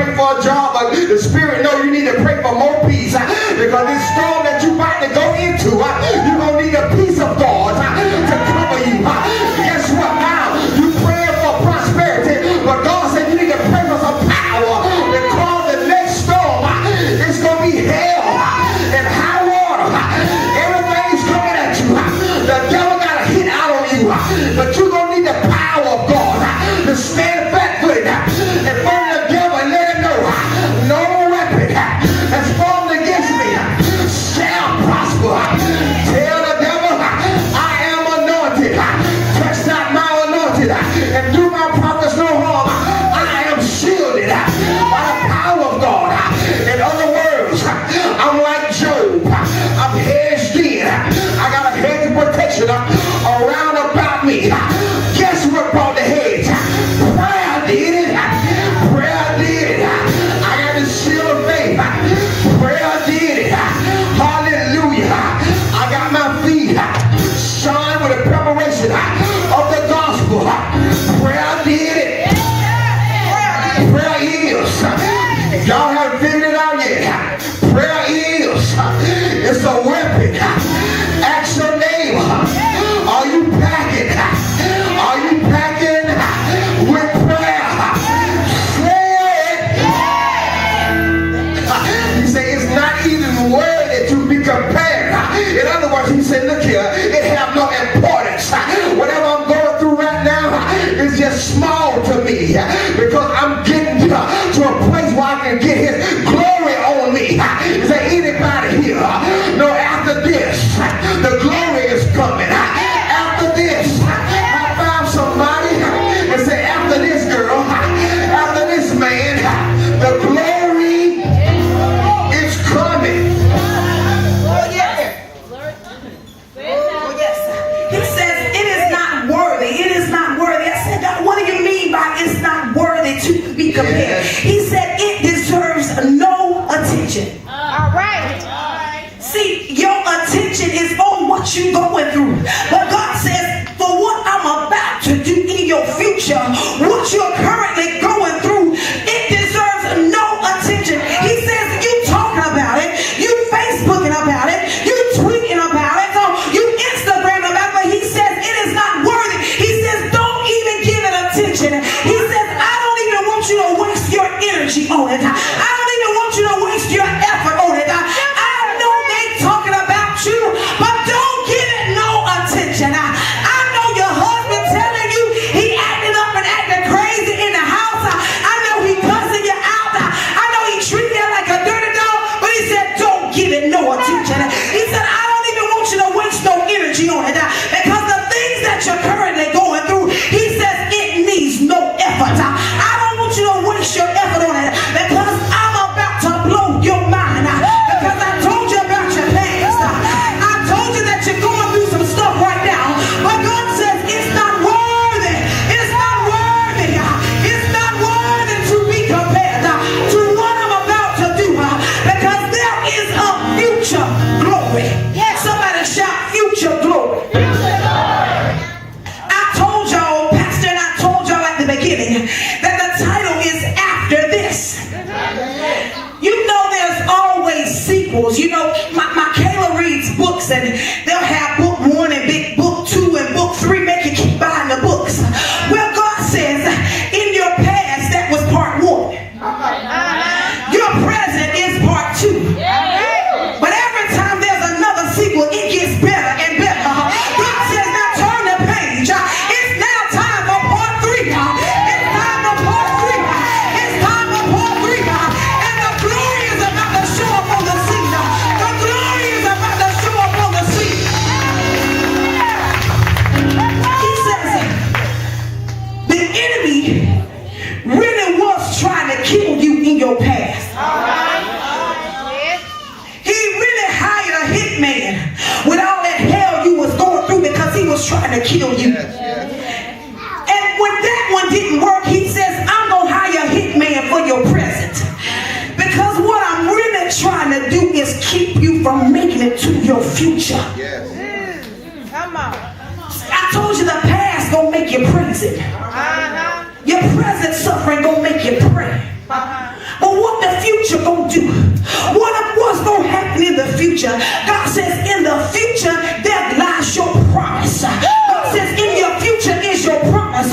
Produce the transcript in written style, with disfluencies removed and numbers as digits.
pray for a job, but the Spirit knows you need to pray for more peace. Because this storm that you're about to go into, you're going to need the peace of God to cover you. Guess what now? You pray for prosperity, but God said you need to pray for some power, because the next storm, it's going to be hell and high water. Everything's coming at you. The devil got a hit out on you, but you're going to need the power of God to stand flat-footed and burn the devil and let him know no weapon that's formed against me shall prosper. Tell the devil, I am anointed. Touch not my anointed, and do my prophets no harm. I am shielded by the power of God. In other words, I'm like Job. I'm hedged in. I got a hedge of protection around about me. Guess what brought the hedge? Prayer did it. Prayer did it. I got the shield of faith. Prayer did it. Hallelujah. I got my feet shine with the preparation of the gospel. Prayer did it. Prayer is. Y'all haven't figured it out yet. Prayer is. It's a weapon. Ask your neighbor. Are you packing? Are you packing with prayer? Say it. He said it's not even worthy to be compared. In other words, he said, look here, it have no importance. Whatever I'm going through right now is just small to me, because I'm getting to a place where I can get his glory on me. Is there anybody here know after this the glory is coming? After this, I found somebody and say, after this girl, after this man, the glory is coming. Oh yes. Oh yes. He says it is not worthy. It is not worthy. I said, God, what do you mean by it's not worthy to be compared? He said it deserves no attention. All right. See, your attention is on what you're going through. But God says, for what I'm about to do in your future, what you're currently going through, it deserves no attention. He says, you talking about it, you Facebooking about it, you tweeting about it, you Instagram about it, but he says it is not worthy. He says, don't even give it attention. He says, I don't even want you to waste your energy on it. I don't even want you to waste your effort on it. I know they talking about you, but don't give it no attention. I know your husband telling you he acting up and acting crazy in the house. I know he cussing you out. I know he treating you like a dirty dog, but he said don't give it no attention. He said I don't even want you to waste no energy on it, because the things that you're currently going through, he says it needs no effort. I don't want you to waste your effort on it, because I'm about to blow your mind. Because I told you about your past. I told you that you're going through some stuff right now. But God says it's not worthy. It's not worthy. It's not worthy to be compared to what I'm about to do. Because there is a future glory. Somebody shout future glory. I told y'all, Pastor, and I told y'all at the beginning that the title is After This. You know there's always sequels. You know, my Kayla reads books, and they'll have book 1 and big book 2 and book 3, make you keep buying the books. Well, God says in your past that was part 1. Your present is part 2. But every time there's another sequel, it gets better and better. God says now turn the page. It's now time for part 3. It's time for part 3. It's time for part 3. And the glory is about to show up on the scene. The glory is about to show up on the scene. He says the enemy really was trying to kill you in your past. He really hired a hitman with all that hell you was going through, because he was trying to kill you. And when that one didn't work, he says, I'm going to hire a hitman for your present. Because what I'm really trying to do is keep you from making it to your future. Come on. I told you the past gonna make you praise it. Your present suffering gonna make you pray. future gonna do? What's gonna happen in the future? God says in the future there lies your promise. God says in your future is your promise.